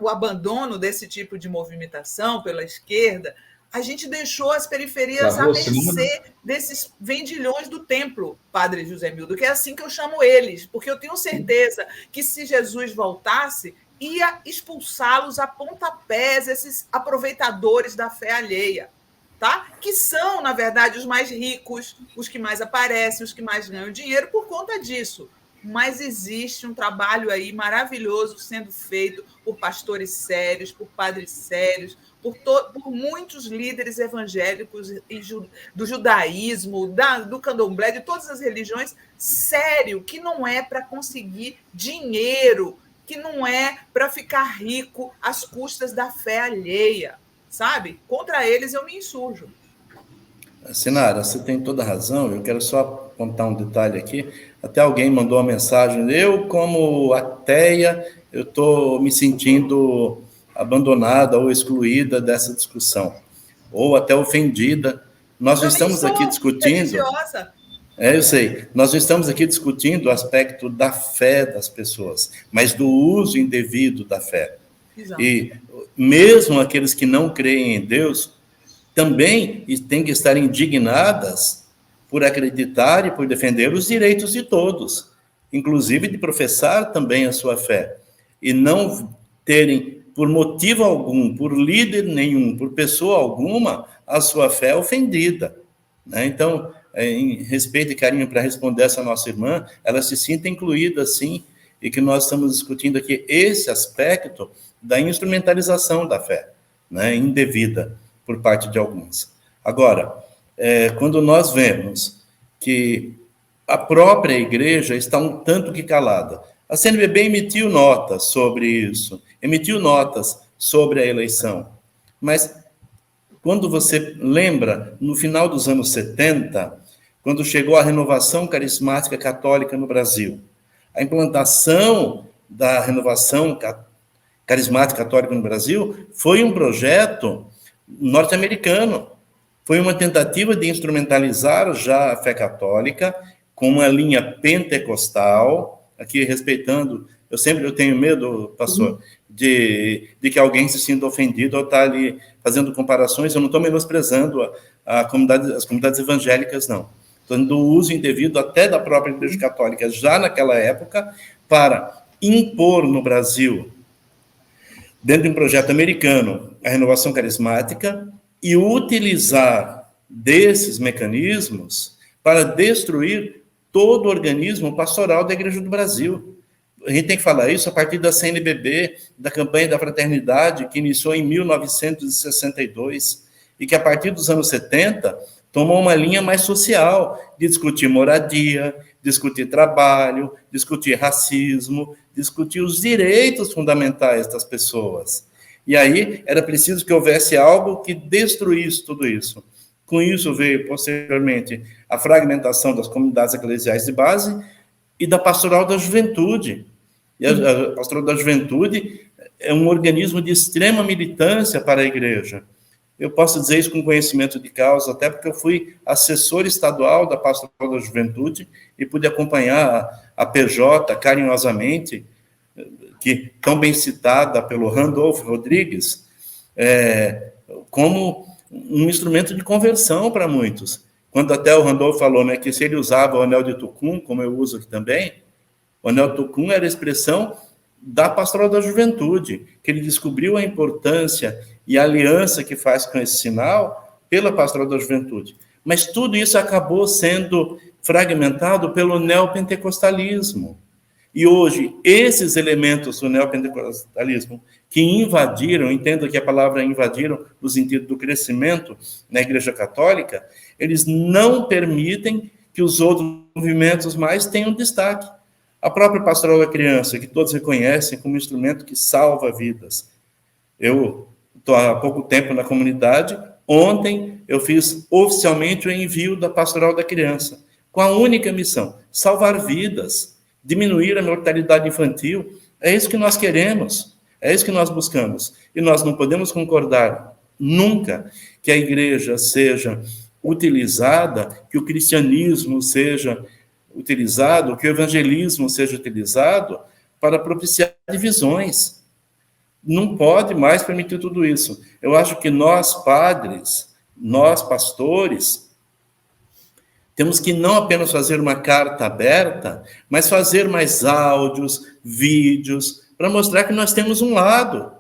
o abandono desse tipo de movimentação pela esquerda, a gente deixou as periferias à mercê desses vendilhões do templo, Padre Josemildo, que é assim que eu chamo eles, porque eu tenho certeza que, se Jesus voltasse, ia expulsá-los a pontapés, esses aproveitadores da fé alheia, tá? Que são, na verdade, os mais ricos, os que mais aparecem, os que mais ganham dinheiro por conta disso. Mas existe um trabalho aí maravilhoso sendo feito por pastores sérios, por padres sérios, por muitos líderes evangélicos do judaísmo, do candomblé, de todas as religiões, sério, que não é para conseguir dinheiro, que não é para ficar rico às custas da fé alheia, sabe? Contra eles eu me insurjo. Sinara, você tem toda a razão, eu quero só contar um detalhe aqui. Até alguém mandou uma mensagem, eu, como ateia, eu estou me sentindo abandonada ou excluída dessa discussão, ou até ofendida. Nós não estamos aqui discutindo... religiosa. Eu sei. Nós não estamos aqui discutindo o aspecto da fé das pessoas, mas do uso indevido da fé. Exato. E mesmo aqueles que não creem em Deus também têm que estar indignadas por acreditar e por defender os direitos de todos, inclusive de professar também a sua fé, e não terem, por motivo algum, por líder nenhum, por pessoa alguma, a sua fé ofendida, né? Então, em respeito e carinho para responder essa nossa irmã, ela se sinta incluída, sim, e que nós estamos discutindo aqui esse aspecto da instrumentalização da fé, né, indevida por parte de alguns. Agora, quando nós vemos que a própria igreja está um tanto que calada, a CNBB emitiu notas sobre isso, emitiu notas sobre a eleição, mas quando você lembra, no final dos anos 70, quando chegou a renovação carismática católica no Brasil, a implantação da renovação carismática católica no Brasil foi um projeto norte-americano, foi uma tentativa de instrumentalizar já a fé católica com uma linha pentecostal, aqui respeitando, eu tenho medo, pastor, de que alguém se sinta ofendido ou está ali fazendo comparações. Eu não estou menosprezando as comunidades evangélicas, não. Estou dando uso indevido até da própria Igreja Católica, já naquela época, para impor no Brasil, dentro de um projeto americano, a renovação carismática e utilizar desses mecanismos para destruir todo o organismo pastoral da Igreja do Brasil. A gente tem que falar isso a partir da CNBB, da campanha da fraternidade, que iniciou em 1962, e que a partir dos anos 70 tomou uma linha mais social, de discutir moradia, discutir trabalho, discutir racismo, discutir os direitos fundamentais das pessoas. E aí era preciso que houvesse algo que destruísse tudo isso. Com isso veio, posteriormente, a fragmentação das comunidades eclesiais de base e da pastoral da juventude. E a pastoral da juventude é um organismo de extrema militância para a igreja. Eu posso dizer isso com conhecimento de causa, até porque eu fui assessor estadual da pastoral da juventude e pude acompanhar a PJ carinhosamente, que tão bem citada pelo Randolfo Rodrigues, como um instrumento de conversão para muitos. Quando até o Randolfo falou, né, que se ele usava o anel de Tucum, como eu uso aqui também, o anel de Tucum era a expressão da pastoral da juventude, que ele descobriu a importância e a aliança que faz com esse sinal pela pastoral da juventude. Mas tudo isso acabou sendo fragmentado pelo neopentecostalismo. E hoje, esses elementos do neopentecostalismo que invadiram, entendo que a palavra invadiram no sentido do crescimento na Igreja Católica, eles não permitem que os outros movimentos mais tenham destaque. A própria pastoral da criança, que todos reconhecem como instrumento que salva vidas. Eu estou há pouco tempo na comunidade. Ontem eu fiz oficialmente o envio da pastoral da criança, com a única missão: salvar vidas, diminuir a mortalidade infantil. É isso que nós queremos, é isso que nós buscamos. E nós não podemos concordar nunca que a igreja seja utilizada, que o cristianismo seja utilizado, que o evangelismo seja utilizado para propiciar divisões. Não pode mais permitir tudo isso. Eu acho que nós, padres, nós, pastores, temos que não apenas fazer uma carta aberta, mas fazer mais áudios, vídeos, para mostrar que nós temos um lado,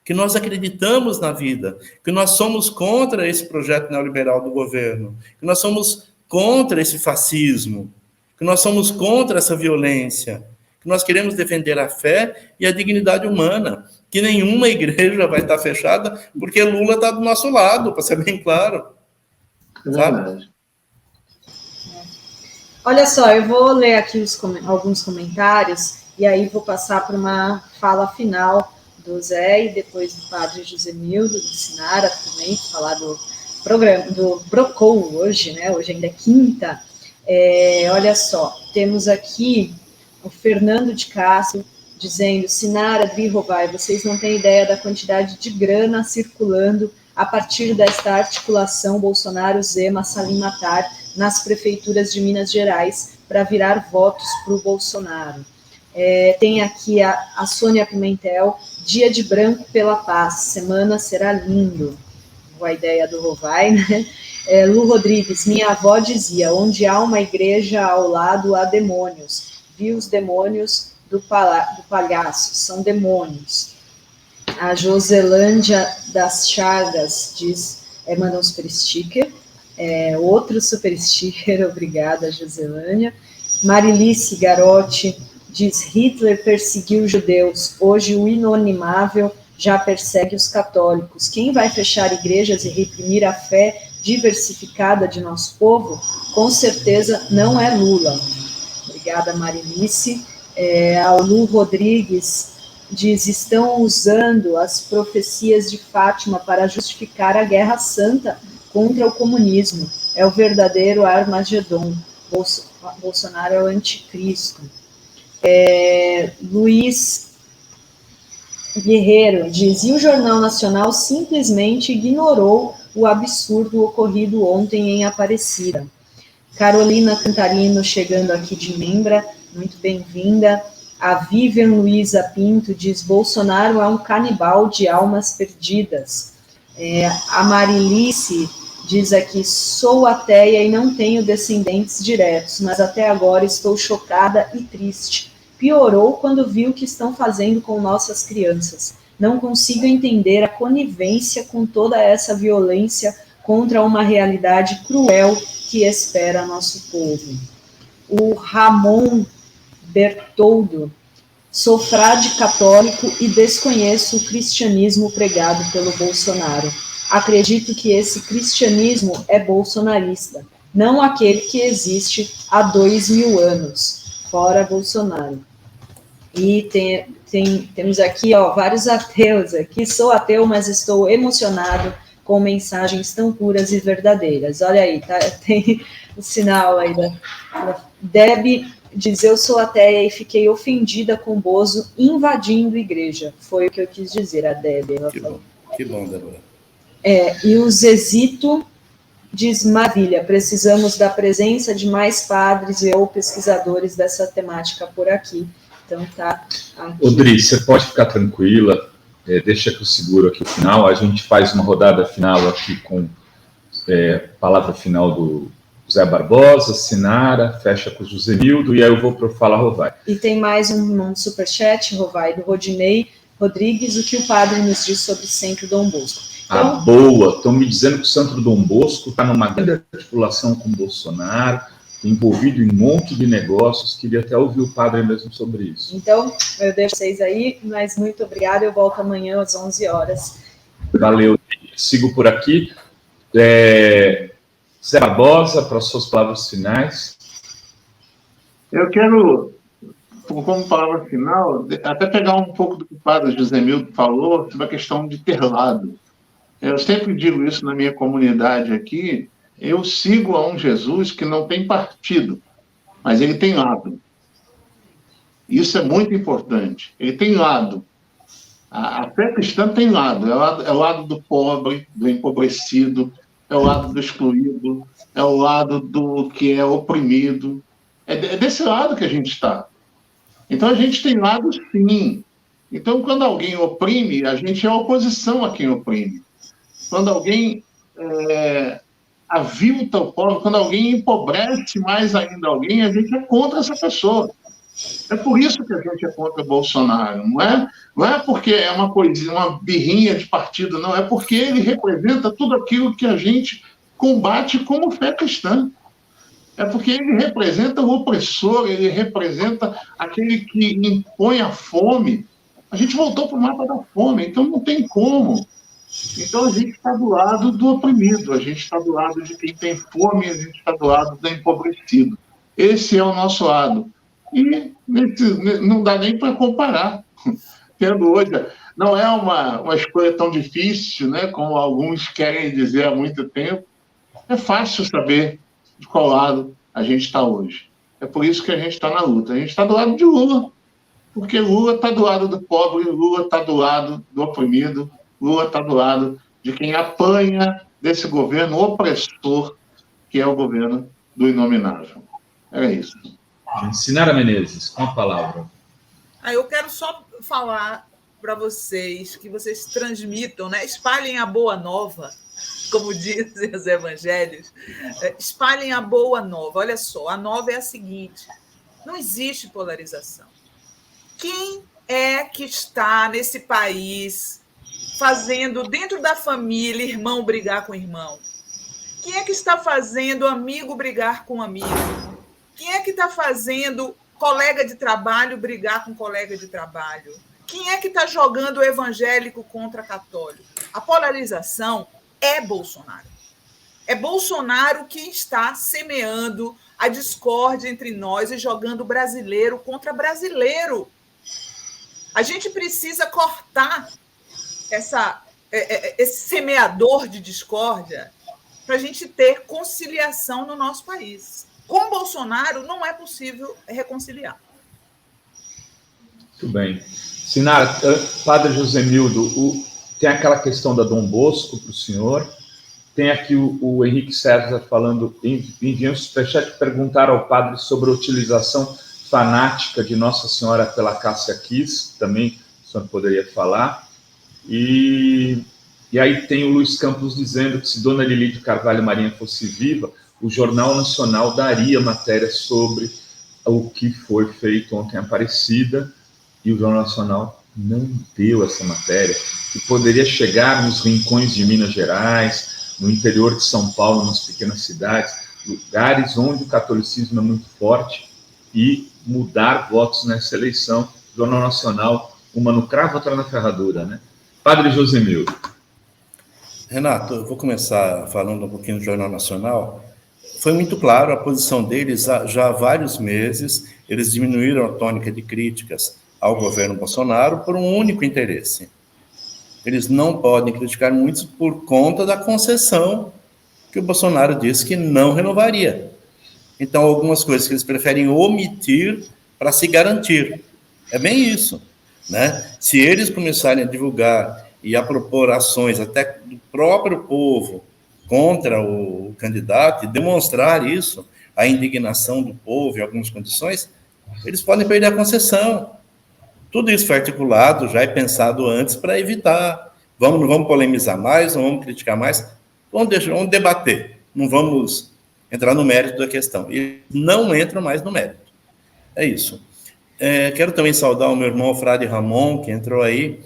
que nós acreditamos na vida, que nós somos contra esse projeto neoliberal do governo, que nós somos contra esse fascismo, que nós somos contra essa violência, que nós queremos defender a fé e a dignidade humana, que nenhuma igreja vai estar fechada, porque Lula está do nosso lado, para ser bem claro. Sabe? Olha só, eu vou ler aqui alguns comentários, e aí vou passar para uma fala final do Zé, e depois do padre Josemildo, do Sinara também, falar do programa, do Brocou hoje, né? Hoje ainda é quinta. Olha só, temos aqui o Fernando de Castro dizendo: Sinara, Adri Rovai, vocês não têm ideia da quantidade de grana circulando a partir desta articulação Bolsonaro-Zema-Salim-Matar nas prefeituras de Minas Gerais para virar votos para o Bolsonaro. Tem aqui a Sônia Pimentel: dia de branco pela paz, semana será lindo. A ideia do Rovai, né? Lu Rodrigues: minha avó dizia, onde há uma igreja ao lado há demônios. Vi os demônios do palhaço, são demônios. A Joselândia das Chagas diz, manda um super sticker, outro super sticker, obrigada, Joselândia. Marilice Garotti diz: Hitler perseguiu os judeus, hoje o inanimável já persegue os católicos. Quem vai fechar igrejas e reprimir a fé diversificada de nosso povo? Com certeza não é Lula. Obrigada, Marilice. A Lu Rodrigues diz: estão usando as profecias de Fátima para justificar a guerra santa contra o comunismo. É o verdadeiro Armagedon. Bolsonaro é o anticristo. Luiz Guerreiro diz: e o Jornal Nacional simplesmente ignorou o absurdo ocorrido ontem em Aparecida. Carolina Cantarino chegando aqui de Membra, muito bem-vinda. A Vivian Luiza Pinto diz: Bolsonaro é um canibal de almas perdidas. A Marilice diz aqui: sou ateia e não tenho descendentes diretos, mas até agora estou chocada e triste. Piorou quando vi o que estão fazendo com nossas crianças. Não consigo entender a conivência com toda essa violência contra uma realidade cruel que espera nosso povo. O Ramon Bertoldo: sou frade católico e desconheço o cristianismo pregado pelo Bolsonaro. Acredito que esse cristianismo é bolsonarista, não aquele que existe há 2000 anos. Fora Bolsonaro. E temos aqui vários ateus aqui. Sou ateu, mas estou emocionado com mensagens tão puras e verdadeiras. Olha aí, tá? Tem o sinal aí da Deb diz: eu sou ateia e fiquei ofendida com o Bozo invadindo igreja. Foi o que eu quis dizer, a Deb. Que bom, Débora. E o Zezito diz: maravilha, precisamos da presença de mais padres ou pesquisadores dessa temática por aqui. Então tá aqui. Odri, você pode ficar tranquila, deixa que eu seguro aqui o final, a gente faz uma rodada final aqui com palavra final do Zé Barbosa, Sinara, fecha com o Josenildo, e aí eu vou para o Fala Rovai. E tem mais um superchat, Rovai, do Rodinei Rodrigues: o que o padre nos diz sobre o Centro Dom Bosco. Então, boa, estão me dizendo que o Centro Dom Bosco está numa grande articulação com o Bolsonaro, envolvido em um monte de negócios. Queria até ouvir o padre mesmo sobre isso. Então, eu deixo vocês aí, mas muito obrigada. Eu volto amanhã às 11 horas. Valeu, sigo por aqui. Zé Barbosa, para as suas palavras finais. Eu quero, como palavra final, até pegar um pouco do que o padre Josenildo falou sobre a questão de ter lado. Eu sempre digo isso na minha comunidade aqui. Eu sigo a um Jesus que não tem partido, mas ele tem lado. Isso é muito importante. Ele tem lado. A fé cristã tem lado. É o lado do pobre, do empobrecido, é o lado do excluído, é o lado do que é oprimido. É desse lado que a gente está. Então, a gente tem lado, sim. Então, quando alguém oprime, a gente é oposição a quem oprime. Quando alguém avilta o pobre, quando alguém empobrece mais ainda alguém, a gente é contra essa pessoa. É por isso que a gente é contra o Bolsonaro. Não é porque é uma coisinha, uma birrinha de partido, não. É porque ele representa tudo aquilo que a gente combate como fé cristã. É porque ele representa o opressor, ele representa aquele que impõe a fome. A gente voltou para o mapa da fome, então não tem como. Então a gente está do lado do oprimido, a gente está do lado de quem tem fome, a gente está do lado do empobrecido. Esse é o nosso lado. E não dá nem para comparar. Tendo hoje, não é uma escolha tão difícil, né, como alguns querem dizer há muito tempo. É fácil saber de qual lado a gente está hoje. É por isso que a gente está na luta. A gente está do lado de Lula, porque Lula está do lado do pobre, Lula está do lado do oprimido, Lula está do lado de quem apanha desse governo opressor, que é o governo do inominável. É isso. Sinara Menezes, com a palavra. Eu quero só falar para vocês que vocês transmitam, né? Espalhem a boa nova, como dizem os evangelhos. Espalhem a boa nova. Olha só, a nova é a seguinte: não existe polarização. Quem é que está nesse país fazendo, dentro da família, irmão brigar com irmão? Quem é que está fazendo amigo brigar com amigo? Quem é que está fazendo colega de trabalho brigar com colega de trabalho? Quem é que está jogando o evangélico contra católico? A polarização é Bolsonaro. É Bolsonaro que está semeando a discórdia entre nós e jogando brasileiro contra brasileiro. A gente precisa cortar esse semeador de discórdia para a gente ter conciliação no nosso país. Com Bolsonaro não é possível reconciliar. Muito bem. Sinara, padre Josenildo, tem aquela questão da Dom Bosco para o senhor. Tem aqui o Henrique César falando, enviando um superchat, perguntar ao padre sobre a utilização fanática de Nossa Senhora pela Cássia Kiss, também o senhor poderia falar. E aí tem o Luiz Campos dizendo que se Dona Lili de Carvalho Marinho fosse viva, o Jornal Nacional daria matéria sobre o que foi feito ontem em Aparecida, e o Jornal Nacional não deu essa matéria, que poderia chegar nos rincões de Minas Gerais, no interior de São Paulo, nas pequenas cidades, lugares onde o catolicismo é muito forte, e mudar votos nessa eleição. O Jornal Nacional, uma no cravo, outra na ferradura, né? Padre Josemildo. Renato, eu vou começar falando um pouquinho do Jornal Nacional. Foi muito claro a posição deles já há vários meses. Eles diminuíram a tônica de críticas ao governo Bolsonaro por um único interesse. Eles não podem criticar muitos por conta da concessão que o Bolsonaro disse que não renovaria. Então, algumas coisas que eles preferem omitir para se garantir. É bem isso, né? Se eles começarem a divulgar e a propor ações até do próprio povo contra o candidato e demonstrar isso, a indignação do povo em algumas condições, eles podem perder a concessão. Tudo isso foi articulado, já é pensado antes para evitar. Não vamos polemizar mais, não vamos criticar mais, vamos debater, não vamos entrar no mérito da questão. E não entram mais no mérito. É isso. Quero também saudar o meu irmão Frade Ramon, que entrou aí,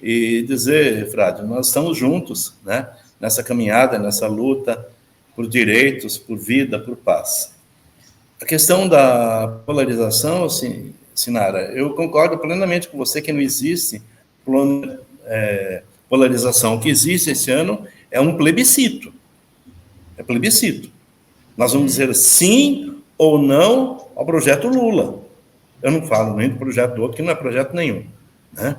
e dizer, Frade, nós estamos juntos, né, nessa caminhada, nessa luta por direitos, por vida, por paz. A questão da polarização, assim, Sinara, eu concordo plenamente com você que não existe polarização. O que existe esse ano é um plebiscito. É plebiscito. Nós vamos dizer sim ou não ao projeto Lula. Eu não falo nem do projeto do outro, que não é projeto nenhum, né?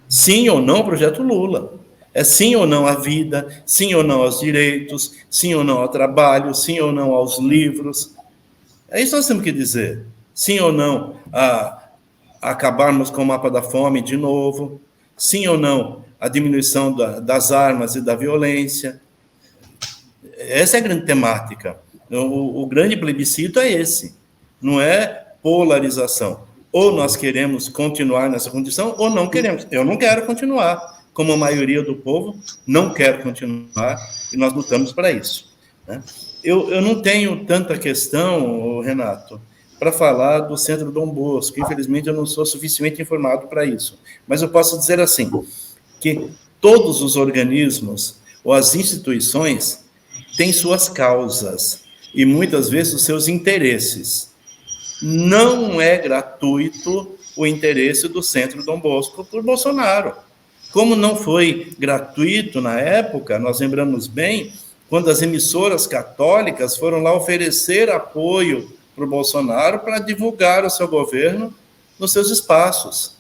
Sim ou não ao projeto Lula. É sim ou não à vida, sim ou não aos direitos, sim ou não ao trabalho, sim ou não aos livros. É isso que nós temos que dizer. Sim ou não a acabarmos com o mapa da fome de novo. Sim ou não a diminuição das armas e da violência. Essa é a grande temática. O grande plebiscito é esse. Não é polarização. Ou nós queremos continuar nessa condição, ou não queremos. Eu não quero continuar. Como a maioria do povo, não quer continuar, e nós lutamos para isso, né? Eu não tenho tanta questão, Renato, para falar do Centro Dom Bosco. Infelizmente, eu não sou suficientemente informado para isso. Mas eu posso dizer assim, que todos os organismos ou as instituições têm suas causas e, muitas vezes, os seus interesses. Não é gratuito o interesse do Centro Dom Bosco por Bolsonaro. Como não foi gratuito na época, nós lembramos bem, quando as emissoras católicas foram lá oferecer apoio para o Bolsonaro para divulgar o seu governo nos seus espaços.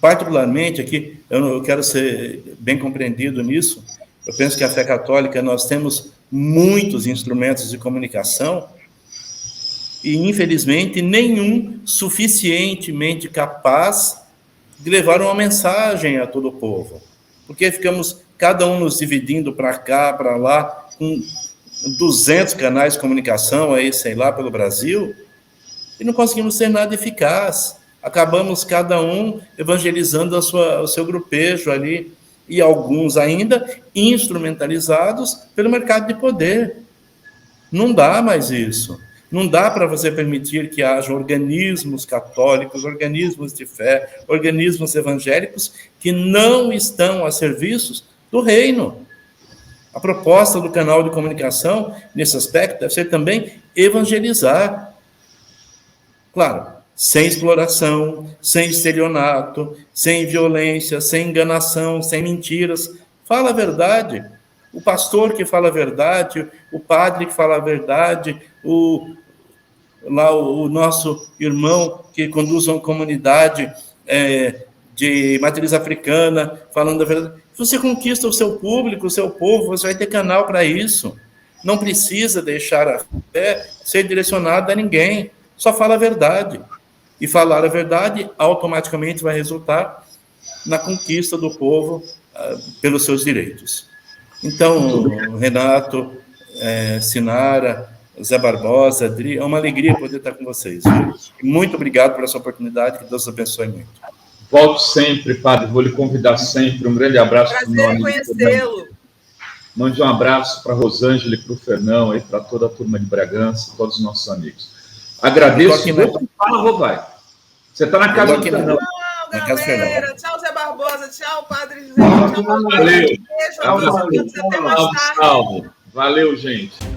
Particularmente, aqui, eu quero ser bem compreendido nisso, eu penso que a fé católica, nós temos muitos instrumentos de comunicação e, infelizmente, nenhum suficientemente capaz de levar uma mensagem a todo o povo. Porque ficamos, cada um nos dividindo para cá, para lá, com 200 canais de comunicação, aí, sei lá, pelo Brasil, e não conseguimos ser nada eficaz. Acabamos, cada um, evangelizando o seu grupejo ali, e alguns ainda instrumentalizados pelo mercado de poder. Não dá mais isso. Não dá para você permitir que haja organismos católicos, organismos de fé, organismos evangélicos que não estão a serviço do reino. A proposta do canal de comunicação, nesse aspecto, deve ser também evangelizar. Claro, sem exploração, sem estelionato, sem violência, sem enganação, sem mentiras. Fala a verdade. O pastor que fala a verdade, o padre que fala a verdade, o nosso irmão que conduz uma comunidade de matriz africana, falando a verdade. Você conquista o seu público, o seu povo, você vai ter canal para isso. Não precisa deixar a fé ser direcionada a ninguém. Só fala a verdade. E falar a verdade automaticamente vai resultar na conquista do povo pelos seus direitos. Então, Renato, Sinara, Zé Barbosa, Adri, é uma alegria poder estar com vocês. Viu? Muito obrigado por essa oportunidade, que Deus abençoe muito. Volte sempre, padre, vou lhe convidar sempre. Um grande abraço para o meu amigo. Conhecê-lo. Mande um abraço para a Rosângela e para o Fernão, e para toda a turma de Bragança, todos os nossos amigos. Agradeço. Fala, Rovai. Você está na casa do Fernão. Galera, tchau, Zé Barbosa, tchau, Padre José. Tchau, valeu. Beijo a todos, até mais tarde. Salve. Valeu, gente.